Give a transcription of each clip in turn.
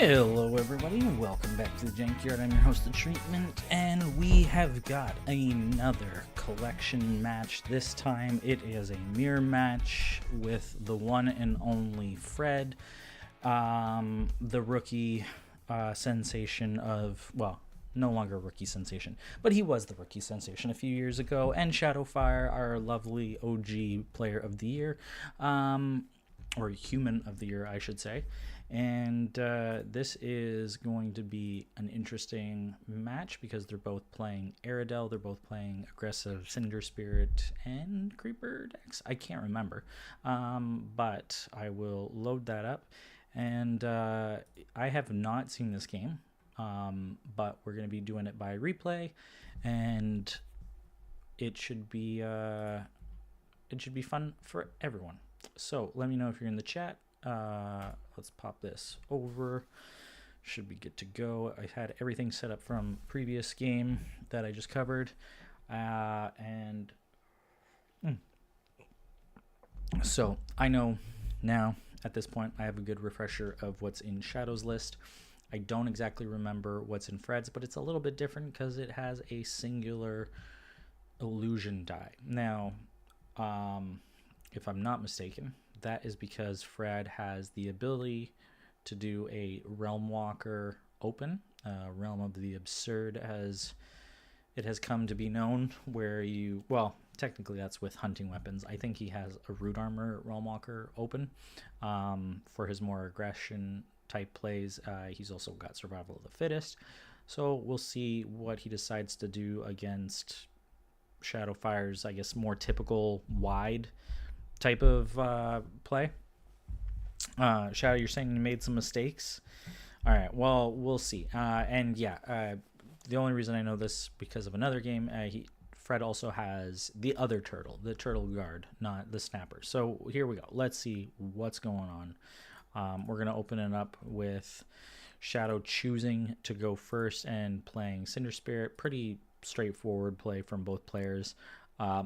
Hello everybody, welcome back to the Junkyard. I'm your host, The Treatment, and we have got another collection match. This time it is a mirror match with the one and only Fred, the rookie sensation of, well, no longer rookie sensation, but he was the rookie sensation a few years ago, and Shadowfire, our lovely OG player of the year, or human of the year, I should say. And this is going to be an interesting match because they're both playing Aerodel, they're both playing aggressive Cinder Spirit and Creeper decks. I can't remember, but I will load that up. And I have not seen this game, but we're going to be doing it by replay, and it should be fun for everyone. So let me know if you're in the chat. Let's pop this over. Should be good to go. I had everything set up from previous game that I just covered, so I know now at this point I have a good refresher of what's in Shadow's list. I don't exactly remember what's in Fred's, but it's a little bit different because it has a singular illusion die. Now, if I'm not mistaken, that is because Fred has the ability to do a Realm Walker open, Realm of the Absurd, as it has come to be known, where you, well, technically that's with hunting weapons. I think he has a Root Armor Realm Walker open for his more aggression type plays. He's also got Survival of the Fittest, so we'll see what he decides to do against Shadowfire's, I guess, more typical wide type of play. Shadow, you're saying you made some mistakes. All right, well, we'll see. And yeah, the only reason I know this because of another game, Fred also has the other turtle, the turtle guard, not the snapper. So here we go. Let's see what's going on. We're gonna open it up with Shadow choosing to go first and playing Cinder Spirit. Pretty straightforward play from both players.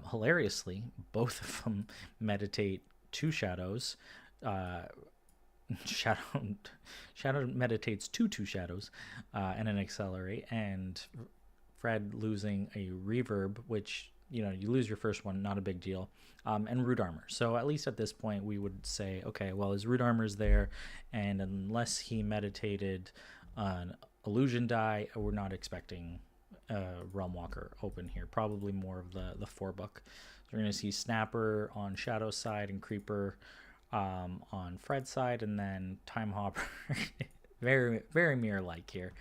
Hilariously, both of them meditate two shadows. Shadow meditates two shadows and an accelerate, and Fred losing a reverb, which, you know, you lose your first one, not a big deal, and root armor. So at least at this point we would say, okay, well, his root armor's there, and unless he meditated an illusion die, we're not expecting Realm Walker open here. Probably more of the 4-book. So we're going to see Snapper on Shadow's side and Creeper on Fred's side, and then Time Hopper. very, very mirror-like here.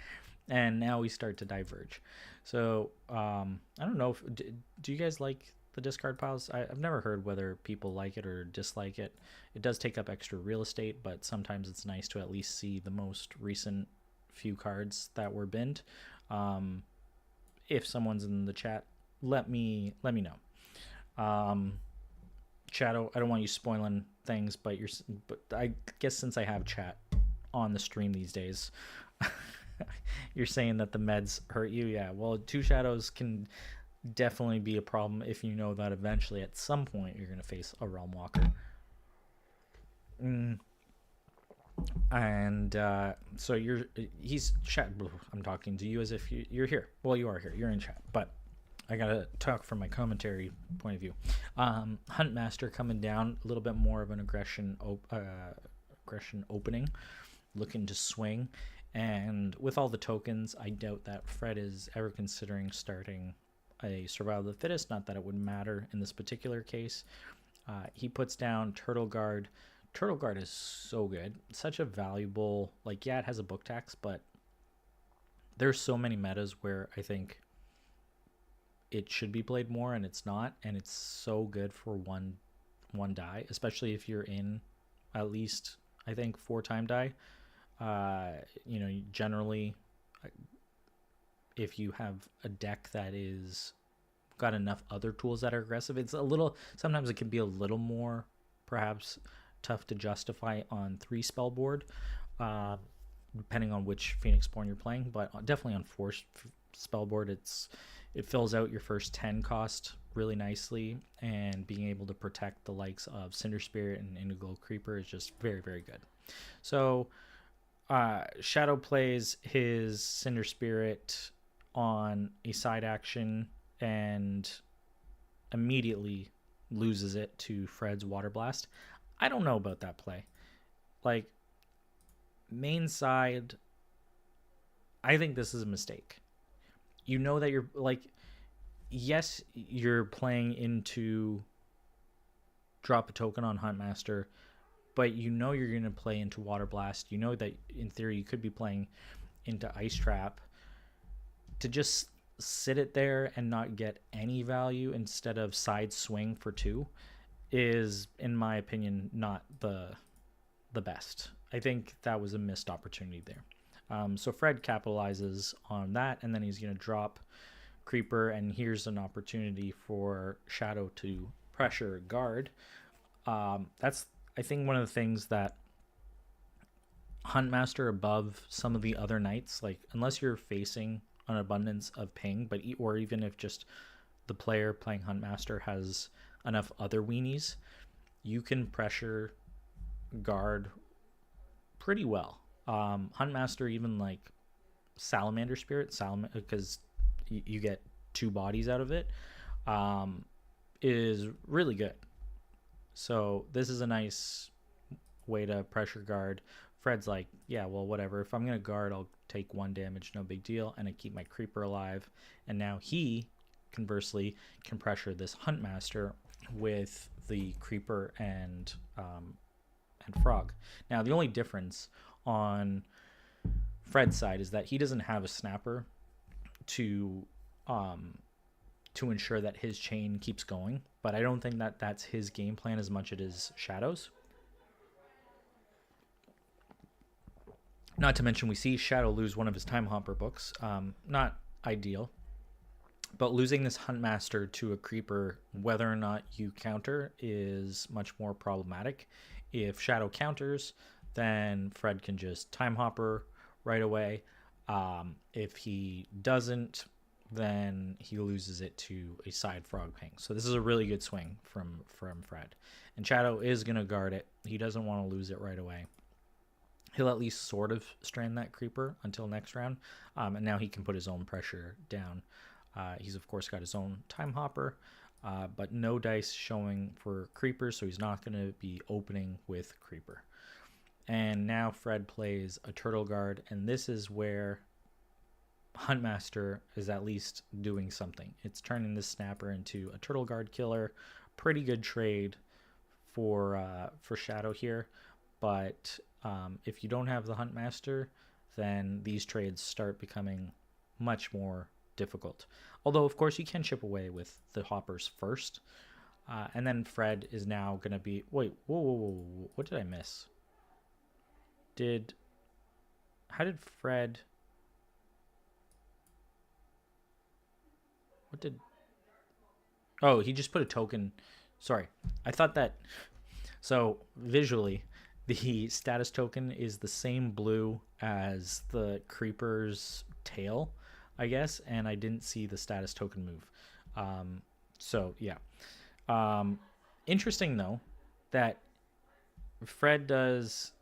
And now we start to diverge. So I don't know if do you guys like the discard piles? I've never heard whether people like it or dislike it. It does take up extra real estate, but sometimes it's nice to at least see the most recent few cards that were binned. If someone's in the chat, let me know. Shadow, I don't want you spoiling things, but I guess since I have chat on the stream these days, you're saying that the meds hurt you. Yeah, well, two shadows can definitely be a problem if you know that eventually at some point you're going to face a Realm Walker. And so he's chat. I'm talking to you as if you're here. Well, you are here. You're in chat, but I gotta talk from my commentary point of view. Huntmaster coming down, a little bit more of an aggression opening, looking to swing, and with all the tokens, I doubt that Fred is ever considering starting a Survival of the Fittest. Not that it would matter in this particular case. He puts down Turtle Guard. Turtle Guard is so good. Such a valuable, like, yeah, it has a book tax, but there's so many metas where I think it should be played more and it's not, and it's so good for one die, especially if you're in at least, I think, 4-time die. You know, generally, if you have a deck that is got enough other tools that are aggressive, it's a little, sometimes it can be a little more perhaps tough to justify on 3 spell board, depending on which Phoenixborn you're playing, but definitely on 4 spell board, it fills out your first 10 cost really nicely, and being able to protect the likes of Cinder Spirit and Indigo Creeper is just very, very good. So Shadow plays his Cinder Spirit on a side action and immediately loses it to Fred's Water Blast. I don't know about that play. Like, main side, I think this is a mistake. You know that you're, like, yes, you're playing into drop a token on Huntmaster, but you know you're going to play into Water Blast. You know that, in theory, you could be playing into Ice Trap. To just sit it there and not get any value instead of side swing for 2 is, in my opinion, not the best. I think that was a missed opportunity there. So Fred capitalizes on that, and then he's going to drop Creeper, and here's an opportunity for Shadow to pressure guard. That's, I think, one of the things that Huntmaster above some of the other knights, like, unless you're facing an abundance of ping, or even if just the player playing Huntmaster has enough other weenies, you can pressure guard pretty well. Huntmaster, even like Salamander Spirit, because you get 2 bodies out of it, is really good. So this is a nice way to pressure guard. Fred's like, yeah, well, whatever. If I'm going to guard, I'll take 1 damage, no big deal, and I keep my Creeper alive. And now he, conversely, can pressure this Huntmaster with the Creeper and Frog. Now, the only difference on Fred's side is that he doesn't have a Snapper to ensure that his chain keeps going, but I don't think that that's his game plan as much as it is Shadow's. Not to mention, we see Shadow lose one of his Time Hopper books. Not ideal, but losing this Huntmaster to a Creeper, whether or not you counter, is much more problematic. If Shadow counters, then Fred can just Time Hopper right away. If he doesn't, then he loses it to a side Frog Ping. So this is a really good swing from Fred. And Shadow is going to guard it. He doesn't want to lose it right away. He'll at least sort of strand that Creeper until next round. And now he can put his own pressure down. He's, of course, got his own Time Hopper, but no dice showing for Creeper, so he's not going to be opening with Creeper. And now Fred plays a Turtle Guard, and this is where Huntmaster is at least doing something. It's turning this Snapper into a Turtle Guard killer. Pretty good trade for Shadow here, but if you don't have the Huntmaster, then these trades start becoming much more difficult. Although, of course, you can chip away with the Hoppers first. And then Fred is now going to be... Wait, whoa. What did I miss? How did Fred... What did... Oh, he just put a token... Sorry. I thought that... So, visually, the status token is the same blue as the Creeper's tail, I guess, and I didn't see the status token move. So, yeah. Interesting, though, that Fred does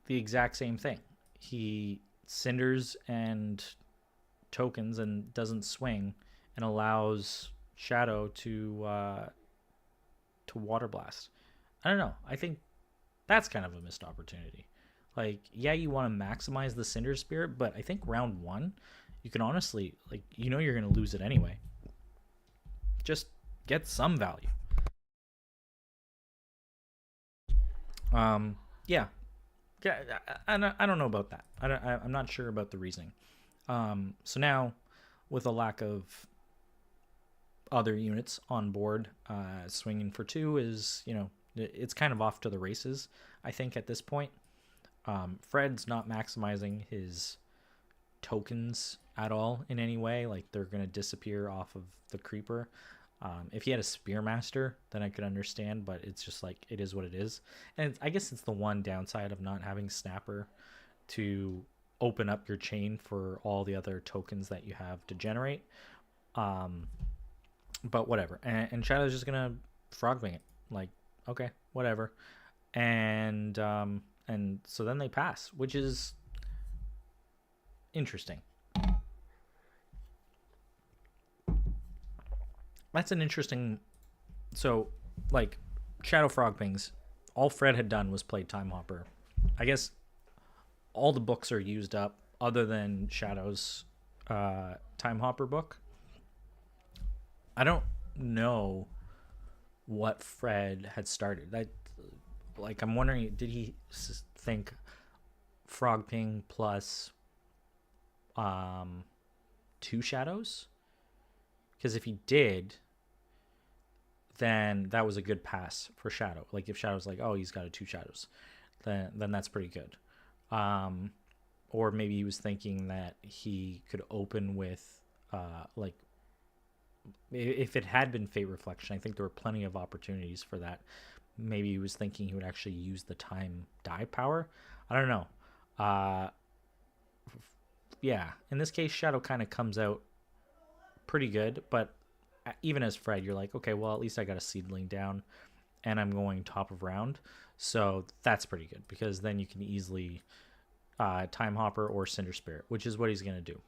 the exact same thing. He cinders and tokens and doesn't swing and allows Shadow to Water Blast. I don't know. I think that's kind of a missed opportunity. Like, yeah, you want to maximize the Cinder Spirit, but I think round 1, you can honestly, like, you know you're going to lose it anyway. Just get some value. Yeah. I don't know about that. I'm not sure about the reasoning. So now, with a lack of other units on board, swinging for 2 is, it's kind of off to the races, I think, at this point. Fred's not maximizing his tokens at all in any way. Like, they're going to disappear off of the Creeper. If he had a Spearmaster, then I could understand, but it's just like, it is what it is. And I guess it's the one downside of not having Snapper to open up your chain for all the other tokens that you have to generate. But whatever. And Shadow's just going to Frogwing it. Like, okay, whatever. And so then they pass, which is interesting. That's an interesting. So, like, Shadow Frogpings, all Fred had done was play Time Hopper. I guess all the books are used up other than Shadow's Time Hopper book. I don't know what Fred had started. I'm wondering, did he think Frogping plus 2 shadows? Because if he did, then that was a good pass for Shadow. Like, if Shadow's like, oh, he's got 2 shadows, then that's pretty good. Or maybe he was thinking that he could open with like, if it had been Fate Reflection, I think there were plenty of opportunities for that. Maybe he was thinking he would actually use the time die power. I don't know. Yeah, in this case, Shadow kind of comes out pretty good, but even as Fred, you're like, okay, well, at least I got a seedling down, and I'm going top of round, so that's pretty good, because then you can easily Time Hopper or Cinder Spirit, which is what he's going to do.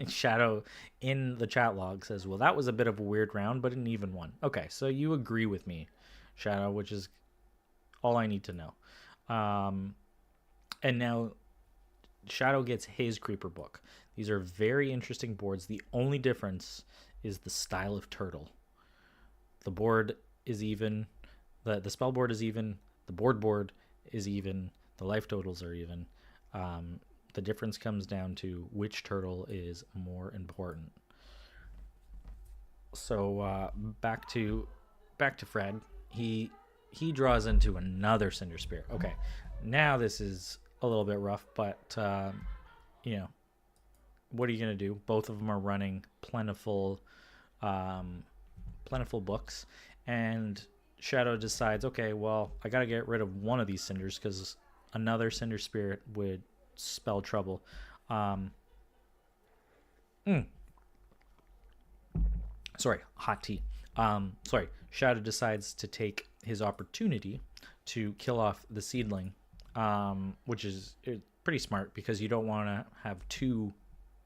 Shadow in the chat log says, well, that was a bit of a weird round, but an even one. Okay, so you agree with me, Shadow, which is all I need to know. And now Shadow gets his Creeper book. These are very interesting boards. The only difference is the style of turtle. The board is even. The spell board is even. The board is even. The life totals are even. The difference comes down to which turtle is more important. So back to Fred. He draws into another Cinder Spirit. Okay, now this is a little bit rough, but you know, what are you gonna do? Both of them are running plentiful books, and Shadow decides, okay, well, I gotta get rid of one of these cinders because another Cinder Spirit would spell trouble. Sorry, hot tea. Shadow decides to take his opportunity to kill off the seedling, which is pretty smart because you don't want to have 2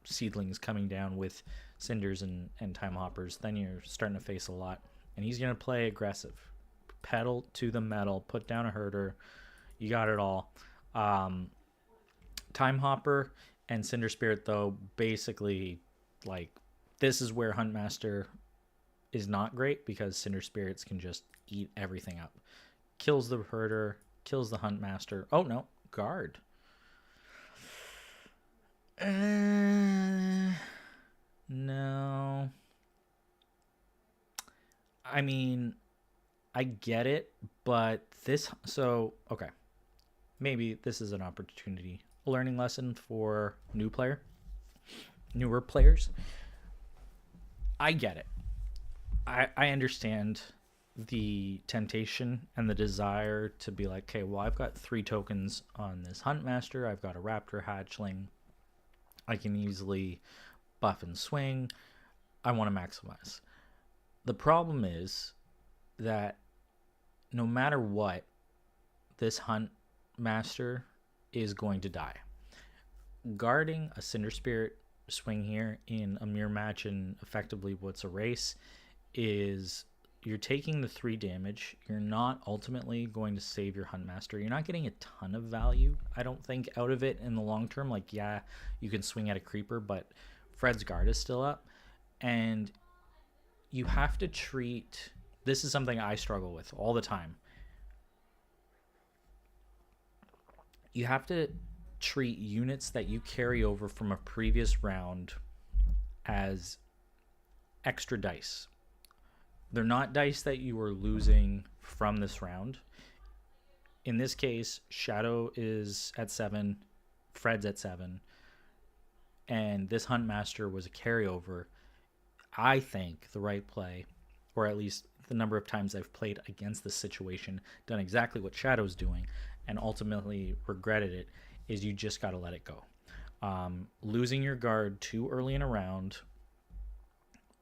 seedlings coming down with cinders and time hoppers. Then you're starting to face a lot. And he's going to play aggressive. Pedal to the metal, put down a herder. You got it all. Time Hopper and Cinder Spirit, though, basically, like, this is where Huntmaster is not great because Cinder Spirits can just eat everything up. Kills the herder, kills the Huntmaster. Oh, no, guard. No. I mean, I get it, but okay. Maybe this is an opportunity. A learning lesson for newer players. I get it. I understand the temptation and the desire to be like, okay, well, I've got 3 tokens on this Huntmaster. I've got a Raptor Hatchling. I can easily buff and swing. I want to maximize. The problem is that no matter what, this Huntmaster is going to die. Guarding a Cinder Spirit swing here in a mirror match and effectively what's a race is you're taking the 3 damage. You're not ultimately going to save your Huntmaster. You're not getting a ton of value, I don't think, out of it in the long term. Like, yeah, you can swing at a creeper, but Fred's guard is still up. And you have to treat... This is something I struggle with all the time. You have to treat units that you carry over from a previous round as extra dice. They're not dice that you are losing from this round. In this case, Shadow is at 7, Fred's at 7, and this Huntmaster was a carryover. I think the right play, or at least the number of times I've played against this situation, done exactly what Shadow's doing, and ultimately regretted it, is you just got to let it go. Losing your guard too early in a round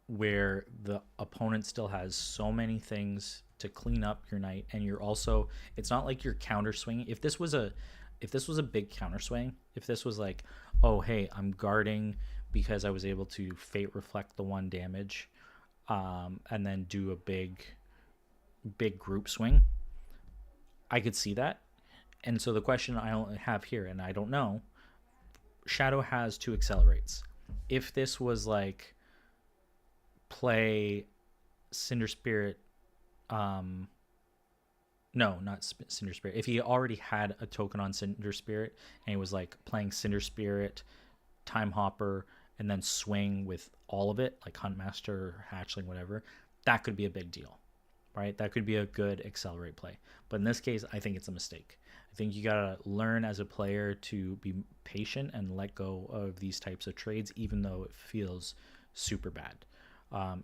where the opponent still has so many things to clean up your knight, and you're also, it's not like you're counter swinging. If this was a big counter swing, if this was like, oh hey, I'm guarding because I was able to fate reflect the 1 damage, and then do a big group swing, I could see that. And so the question I have here, and I don't know, Shadow has 2 accelerates. If this was like play Cinder Spirit, no, not Cinder Spirit. If he already had a token on Cinder Spirit and he was like playing Cinder Spirit, Time Hopper, and then swing with all of it, like Huntmaster, Hatchling, whatever, that could be a big deal, right? That could be a good accelerate play. But in this case, I think it's a mistake. I think you gotta learn as a player to be patient and let go of these types of trades, even though it feels super bad.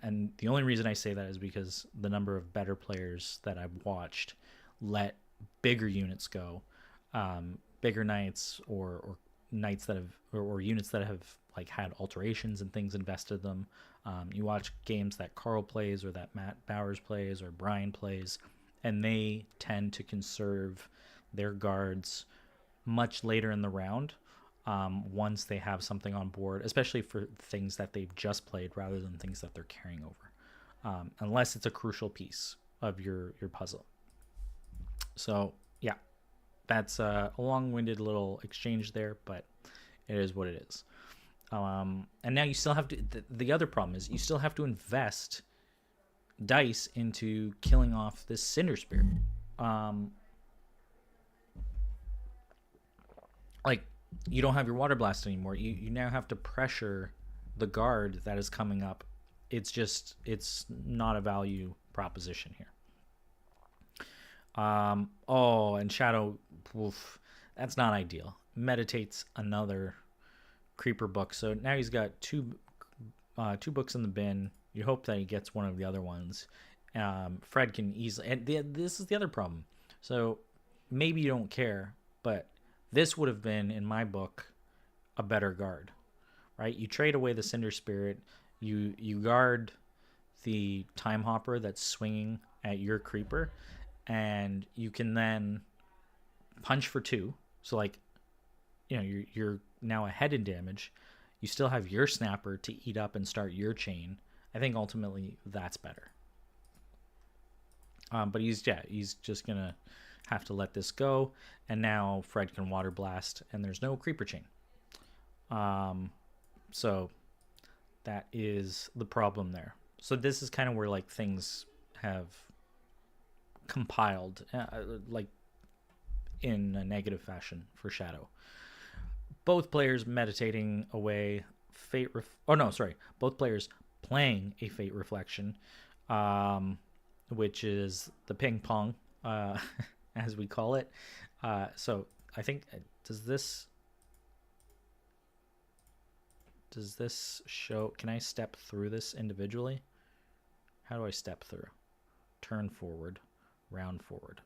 And the only reason I say that is because the number of better players that I've watched let bigger units go, bigger knights or knights that have or units that have like had alterations and things invested in them. You watch games that Carl plays or that Matt Bowers plays or Brian plays, and they tend to conserve their guards much later in the round, once they have something on board, especially for things that they've just played rather than things that they're carrying over, unless it's a crucial piece of your puzzle. So yeah, that's a long-winded little exchange there, but it is what it is. And now you still have to, the other problem is you still have to invest dice into killing off this Cinder Spirit. Like, you don't have your Water Blast anymore. You now have to pressure the guard that is coming up. It's not a value proposition here. Oh, and Shadow, oof, that's not ideal. Meditates another creeper book. So now he's got two books in the bin. You hope that he gets one of the other ones. Fred can easily, and this is the other problem. So maybe you don't care, but this would have been, in my book, a better guard, right? You trade away the Cinder Spirit, you guard the Time Hopper that's swinging at your creeper, and you can then punch for 2. So like, you know, you're now ahead in damage. You still have your Snapper to eat up and start your chain. I think ultimately that's better. But he's just gonna have to let this go, and now Fred can Water Blast, and there's no creeper chain. So that is the problem there. So this is kind of where like things have compiled, like in a negative fashion for Shadow. Both players meditating away both players playing a Fate Reflection, which is the ping pong, as we call it. So I think, does this show, can I step through this individually? How do I step through? Turn forward, round forward.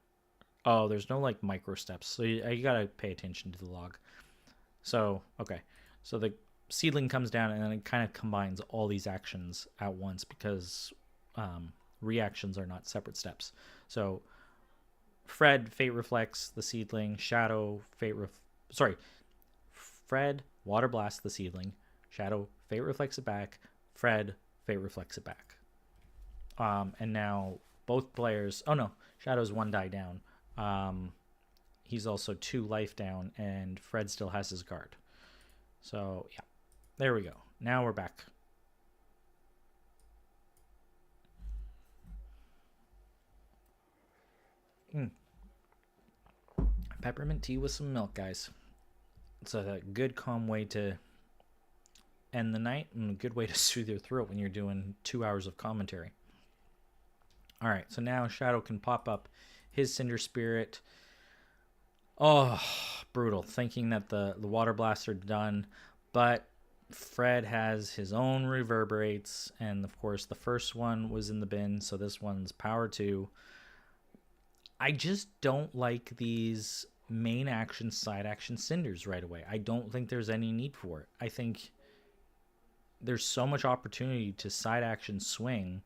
Oh, there's no like micro steps. So you gotta pay attention to the log. So, okay. So the seedling comes down and then it kind of combines all these actions at once because reactions are not separate steps. So Fred Fate Reflects the seedling, Shadow Fred Water Blasts the seedling, Shadow Fate Reflects it back, Fred Fate Reflects it back. And now both players, oh no, Shadow's 1 die down. He's also 2 life down, and Fred still has his guard. So yeah, there we go. Now we're back. Peppermint tea with some milk, guys. It's a good calm way to end the night and a good way to soothe your throat when you're doing 2 hours of commentary. All right, so now Shadow can pop up his Cinder Spirit. Oh, brutal. Thinking that the Water Blasts are done, but Fred has his own Reverberates, and of course the first one was in the bin, so this one's Power 2. I just don't like these main action, side action Cinders right away. I don't think there's any need for it. I think there's so much opportunity to side action swing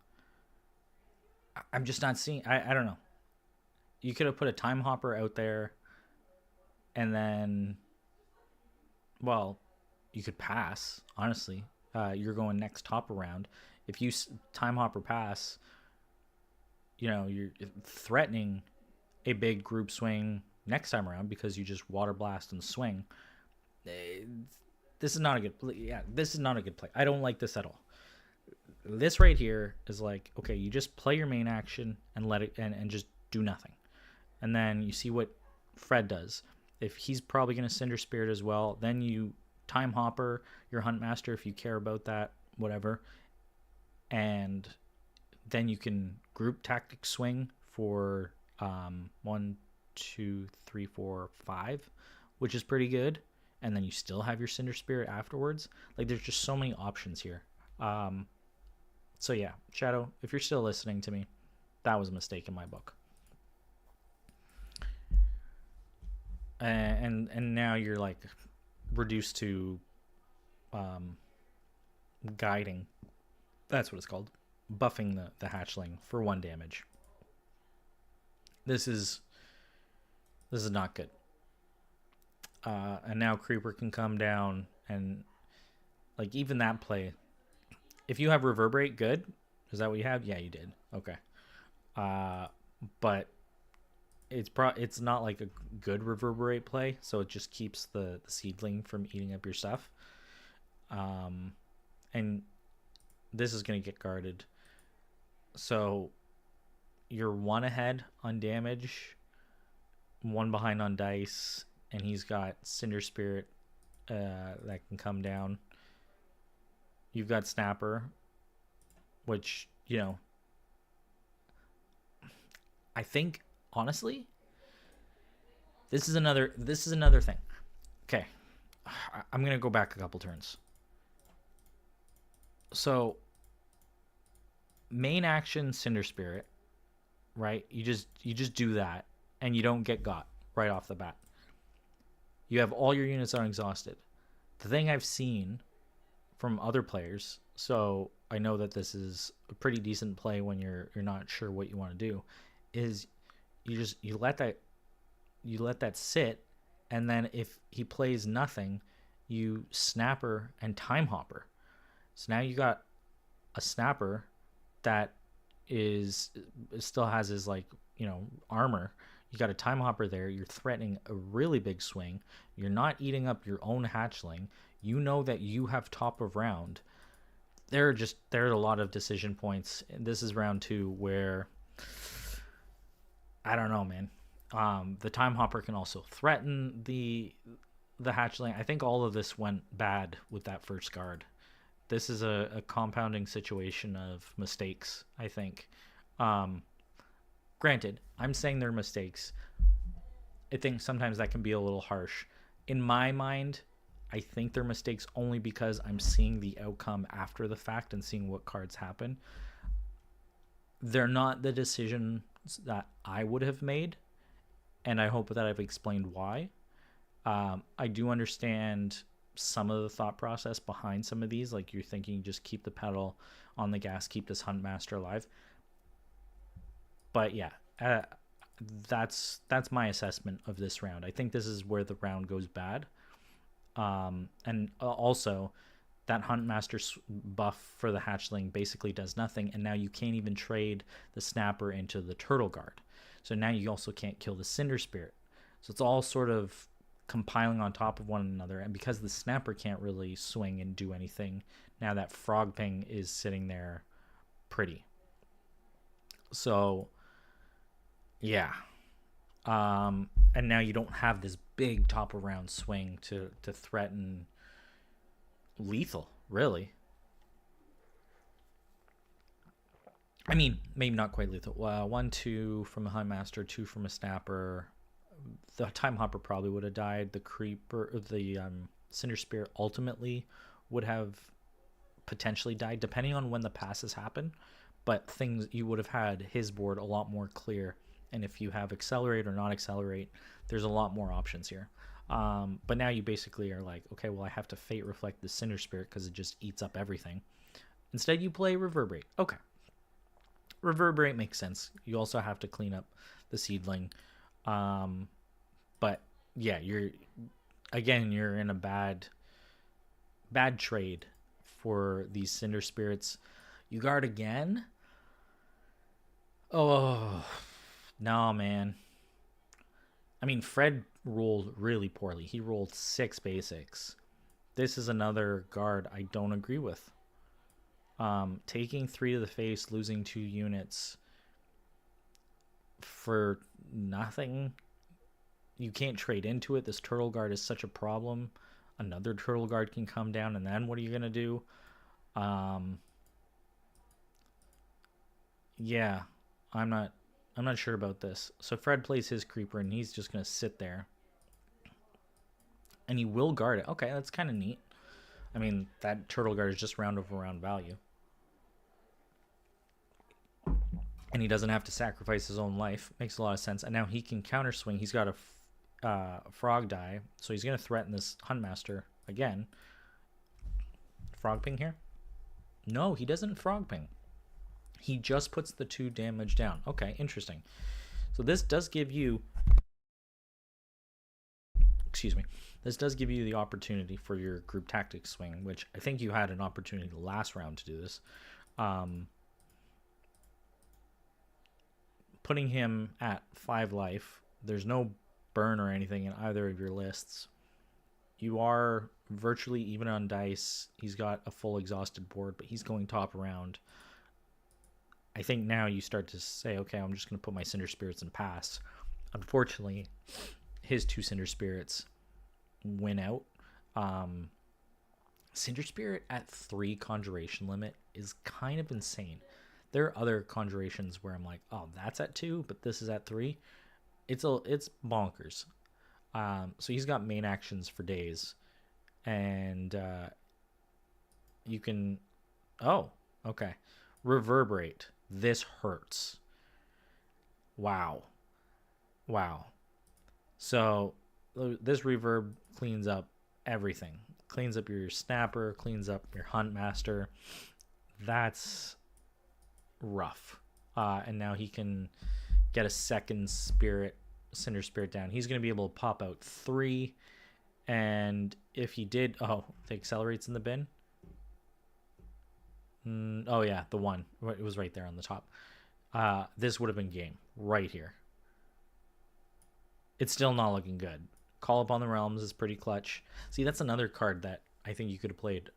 I'm just not seeing. I don't know. You could have put a time hopper out there, and then, well, you could pass. Honestly, you're going next top around. If you time hopper pass, you're threatening a big group swing next time around because you just water blast and swing. This is not a good. Yeah, this is not a good play. I don't like this at all. This right here is like, okay, you just play your main action and let it and just do nothing, and then you see what Fred does. If he's probably going to Cinder Spirit as well, then you time hopper your Huntmaster if you care about that, whatever, and then you can group tactic swing for 1, 2, 3, 4, 5, which is pretty good, and then you still have your Cinder Spirit afterwards. Like, there's just so many options here. So yeah, Shadow, if you're still listening to me, that was a mistake in my book. And now you're like reduced to guiding. That's what it's called. Buffing the hatchling for 1 damage. This is not good. And now Creeper can come down, and like even that play, if you have Reverberate, good. Is that what you have? Yeah, you did. Okay. But it's not like a good Reverberate play, so it just keeps the seedling from eating up your stuff. And this is going to get guarded. So you're 1 ahead on damage, 1 behind on dice, and he's got Cinder Spirit that can come down. You've got Snapper, which, I think, honestly, this is another thing. Okay, I'm going to go back a couple turns. So, main action Cinder Spirit, right? You just do that, and you don't get got right off the bat. You have all your units unexhausted. The thing I've seen from other players, so I know that this is a pretty decent play when you're not sure what you want to do, is you let that sit, and then if he plays nothing, you snapper and time hopper. So now you got a snapper that still has his armor. You got a time hopper there. You're threatening a really big swing. You're not eating up your own hatchling. You know that you have top of round. There are a lot of decision points. This is round 2 where I don't know, man. The time hopper can also threaten the hatchling. I think all of this went bad with that first guard. This is a compounding situation of mistakes, I think. Granted, I'm saying they're mistakes. I think sometimes that can be a little harsh. In my mind, I think they're mistakes only because I'm seeing the outcome after the fact and seeing what cards happen. They're not the decisions that I would have made, and I hope that I've explained why. I do understand some of the thought process behind some of these, like you're thinking just keep the pedal on the gas, keep this Huntmaster alive. But yeah, that's my assessment of this round. I think this is where the round goes bad. And also, that Huntmaster buff for the hatchling basically does nothing, and now you can't even trade the Snapper into the Turtle Guard. So now you also can't kill the Cinder Spirit. So it's all sort of compiling on top of one another, and because the Snapper can't really swing and do anything, now that Frog Ping is sitting there pretty. So, yeah. And now you don't have this big top of round swing to threaten lethal, really. I mean, maybe not quite lethal. 1, 2 from a Huntmaster, 2 from a Snapper. The Time Hopper probably would have died. The Creeper, the Cinder Spirit ultimately would have potentially died, depending on when the passes happen. But you would have had his board a lot more clear. And if you have Accelerate or not Accelerate, there's a lot more options here. But now you basically are like, okay, well, I have to Fate Reflect the Cinder Spirit because it just eats up everything. Instead, you play Reverberate. Okay. Reverberate makes sense. You also have to clean up the seedling. But yeah, you're in a bad trade for these Cinder Spirits. You guard again? Oh, no, man. I mean, Fred rolled really poorly. He rolled 6 basics. This is another guard I don't agree with. Taking 3 to the face, losing 2 units for nothing. You can't trade into it. This turtle guard is such a problem. Another turtle guard can come down, and then what are you gonna do? Yeah, I'm not sure about this. So Fred plays his creeper, and he's just gonna sit there, and he will guard it. Okay, that's kind of neat. I mean, that turtle guard is just round over round value, and he doesn't have to sacrifice his own life. Makes a lot of sense. And now he can counter swing. He's got a frog die, so he's going to threaten this Huntmaster again. Frog ping here? No, he doesn't frog ping. He just puts the 2 damage down. Okay, interesting. So this does give you, excuse me, this does give you the opportunity for your group tactics swing, which I think you had an opportunity last round to do this. Putting him at 5 life, there's no burn or anything in either of your lists. You are virtually even on dice. He's got a full exhausted board, but he's going top round. I think now you start to say, okay, I'm just going to put my Cinder Spirits and pass. Unfortunately, his 2 Cinder Spirits win out. Cinder Spirit at 3 conjuration limit is kind of insane. There are other conjurations where I'm like, oh, that's at 2, but this is at 3. It's bonkers. So he's got main actions for days, and you can, oh, okay, reverberate. This hurts. Wow. So this reverb cleans up everything. Cleans up your snapper, cleans up your Huntmaster. That's rough. And now he can get a second Cinder Spirit down. He's going to be able to pop out 3, and if he did, oh, the accelerates in the bin. Oh yeah, the 1, it was right there on the top. This would have been game right here. It's still not looking good. Call Upon the Realms is pretty clutch. See, that's another card that I think you could have played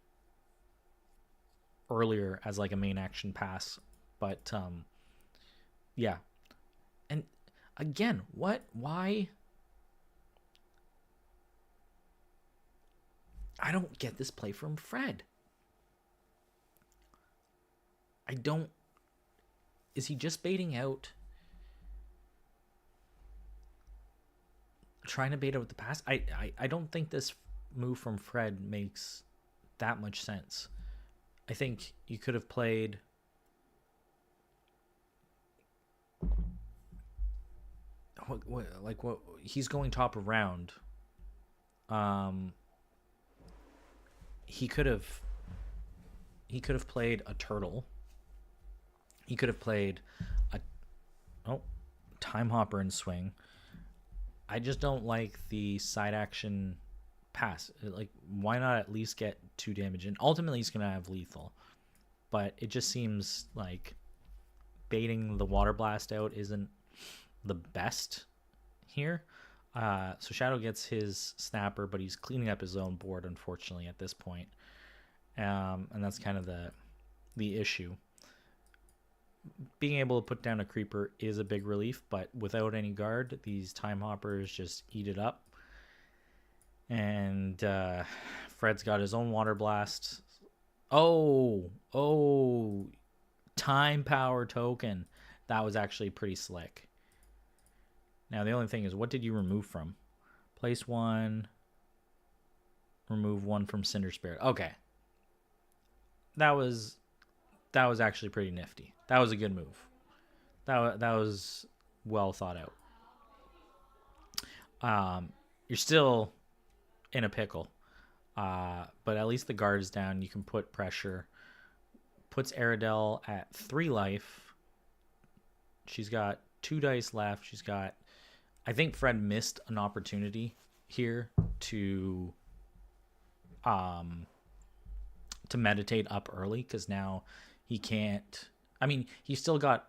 earlier as like a main action pass, but yeah. And again, why? I don't get this play from Fred. I don't. Is he just baiting out? Trying to bait out the pass? I don't think this move from Fred makes that much sense. I think you could have played what he's going top of round. He could have played a turtle. He could have played a time hopper and swing. I just don't like the side action pass. Like, why not at least get 2 damage? And ultimately he's gonna have lethal, but it just seems like baiting the water blast out isn't the best here. So Shadow gets his snapper, but he's cleaning up his own board, unfortunately, at this point. And that's kind of the issue. Being able to put down a creeper is a big relief, but without any guard, these time hoppers just eat it up. And Fred's got his own water blast. Oh, time power token. That was actually pretty slick. Now the only thing is, what did you remove from? Place 1, remove 1 from Cinder Spirit. Okay, that was actually pretty nifty. That was a good move. That was well thought out. You're still in a pickle, but at least the guard is down. You can put pressure. Puts Aradel at 3 life. She's got 2 dice left. She's got, I think Fred missed an opportunity here to meditate up early, because now he can't. I mean, he's still got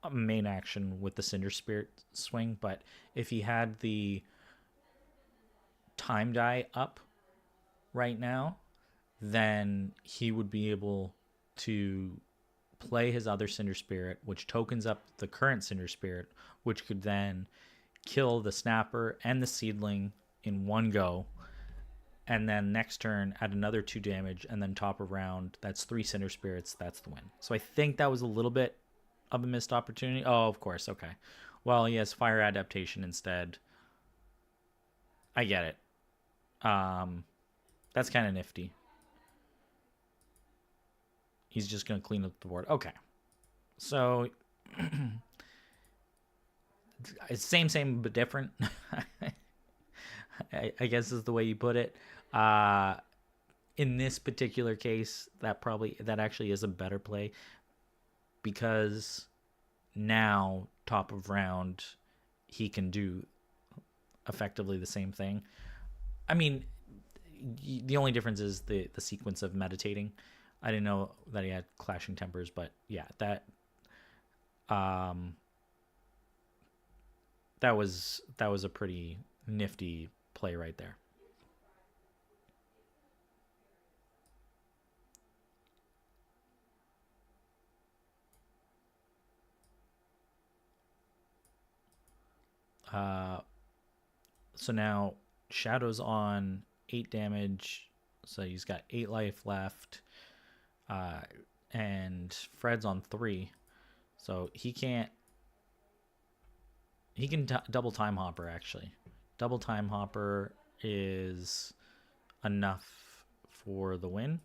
a main action with the Cinder Spirit swing, but if he had the time die up right now, then he would be able to play his other Cinder Spirit, which tokens up the current Cinder Spirit, which could then kill the Snapper and the Seedling in one go. And then next turn add another 2 damage, and then top of round, that's 3 Cinder Spirits. That's the win. So I think that was a little bit of a missed opportunity. Oh, of course. Okay. Well, he has Fire Adaptation instead. I get it. That's kind of nifty. He's just going to clean up the board. Okay. So, it's same, but different. I guess is the way you put it. In this particular case, that actually is a better play, because now top of round he can do effectively the same thing. I mean, the only difference is the sequence of meditating. I didn't know that he had Clashing Tempers, but yeah, that was a pretty nifty play right there. So now Shadow's on 8 damage, so he's got 8 life left, and Fred's on 3, so he can double Time Hopper. Actually, double Time Hopper is enough for the win.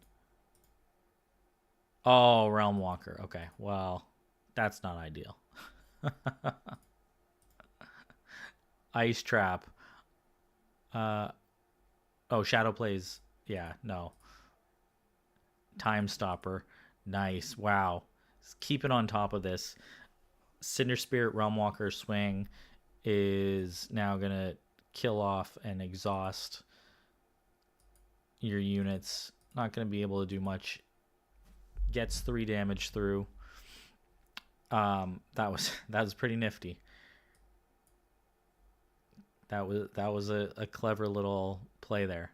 Oh, Realm Walker. Okay, well, that's not ideal. Ice Trap. Oh, Shadow plays. Yeah, no. Time Stopper. Nice. Wow. Keep it on top of this. Cinder Spirit Realm Walker swing is now going to kill off and exhaust your units. Not going to be able to do much. Gets 3 damage through. That was pretty nifty. That was a clever little play there.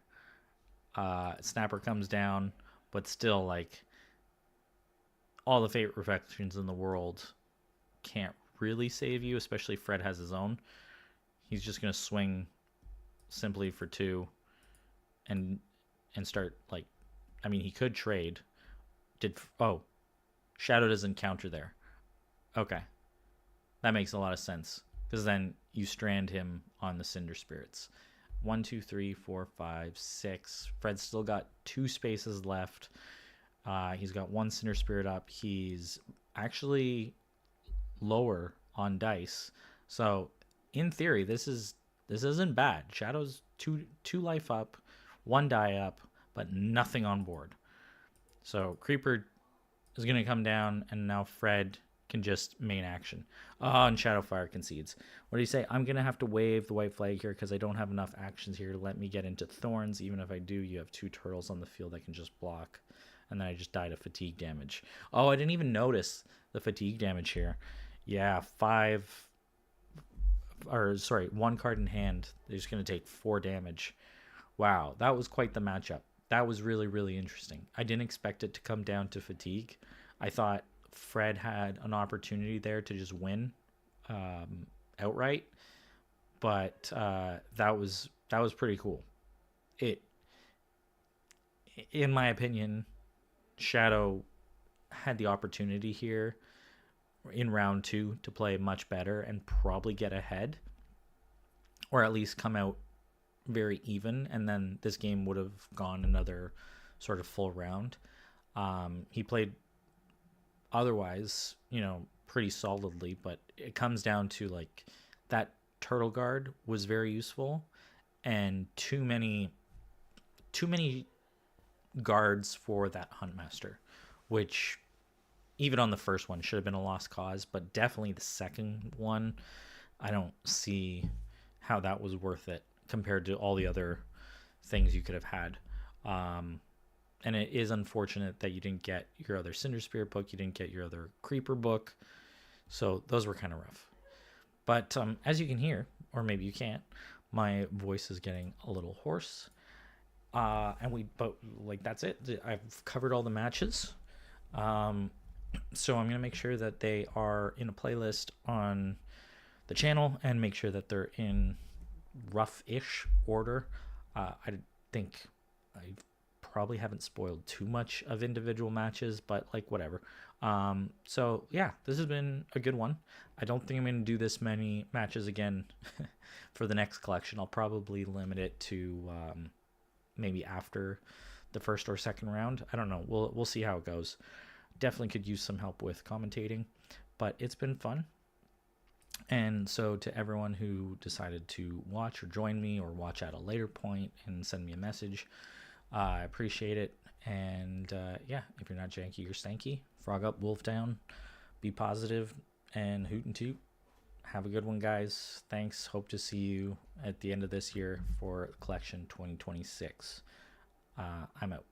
Snapper comes down, but still, like, all the Fate Reflections in the world can't really save you, especially Fred has his own. He's just going to swing simply for 2 and start, like, I mean, he could trade. Shadow doesn't counter there. Okay. That makes a lot of sense, because then you strand him on the Cinder Spirits. 1, 2, 3, 4, 5, 6. Fred's still got 2 spaces left. He's got 1 Cinder Spirit up. He's actually lower on dice. So in theory, this isn't bad. Shadow's 2 life up, 1 die up, but nothing on board. So Creeper is going to come down, and now Fred can just main action. And Shadowfire concedes. What do you say? I'm going to have to wave the white flag here because I don't have enough actions here to let me get into Thorns. Even if I do, you have 2 turtles on the field that can just block. And then I just died of fatigue damage. Oh, I didn't even notice the fatigue damage here. Yeah, 1 card in hand. They're just going to take 4 damage. Wow, that was quite the matchup. That was really, really interesting. I didn't expect it to come down to fatigue. I thought Fred had an opportunity there to just win outright, but that was pretty cool. In my opinion, Shadow had the opportunity here in round 2 to play much better and probably get ahead, or at least come out very even, and then this game would have gone another sort of full round. He played otherwise, pretty solidly, but it comes down to, like, that turtle guard was very useful, and too many guards for that Huntmaster, which even on the first one, should have been a lost cause, but definitely the second one, I don't see how that was worth it compared to all the other things you could have had. And it is unfortunate that you didn't get your other Cinder Spirit book, you didn't get your other Creeper book, so those were kind of rough. But as you can hear, or maybe you can't, my voice is getting a little hoarse. But like that's it. I've covered all the matches. So I'm gonna make sure that they are in a playlist on the channel and make sure that they're in rough-ish order. I think I probably haven't spoiled too much of individual matches, but like whatever. So yeah, this has been a good one. I don't think I'm going to do this many matches again for the next collection. I'll probably limit it to maybe after the first or second round. I don't know. We'll see how it goes. Definitely could use some help with commentating, but it's been fun. And so to everyone who decided to watch or join me or watch at a later point and send me a message, I appreciate it. And yeah, if you're not janky, you're stanky. Frog up, wolf down, be positive, and hoot and toot. Have a good one, guys. Thanks. Hope to see you at the end of this year for collection 2026. I'm out.